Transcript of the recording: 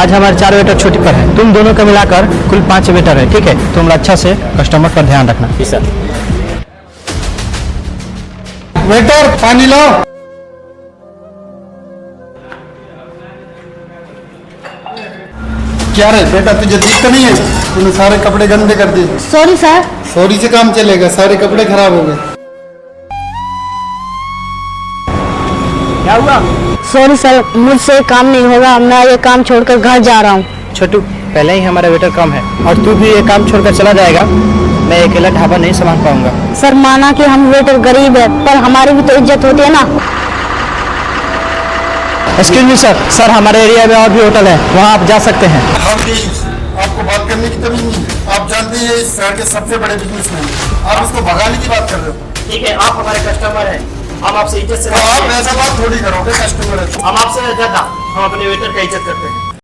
आज हमारे 4 वेटर छुट्टी पर है। तुम दोनों का मिलाकर कुल 5 वेटर है, ठीक है? तुम अच्छा से कस्टमर पर ध्यान रखना। जी सर। वेटर पानी लाओ। क्या रे बेटा, तुझे दिखता नहीं है? तूने सारे कपड़े गंदे कर दिए। Sorry sir. सॉरी से काम चलेगा? सारे कपड़े खराब हो गए। क्या हुआ? सॉरी सर, मुझसे काम नहीं होगा, मैं ये काम छोड़कर घर जा रहा हूँ। छोटू, पहले ही हमारा वेटर कम है और तू भी ये काम छोड़कर चला जाएगा। मैं अकेला ढाबा नहीं संभाल पाऊंगा। सर माना कि हम वेटर गरीब है, पर हमारी भी तो इज्जत होती है ना। एक्सक्यूज मी सर, सर हमारे एरिया में और भी होटल है, वहाँ आप जा सकते हैं। हाँ प्लीज, आपको बात करने की कमी नहीं है। आप जानते हैं इस शहर के सबसे बड़े बिजनेसमैन, आप इसको भगाने की बात कर रहे हो। ठीक है, आप हमारे कस्टमर हैं, हम आपसे इज्जत से तो आप ऐसा बात थोड़ी करोगे, कस्टमर है। हम आपसे ज्यादा हम अपने वेटर का इज्जत करते हैं।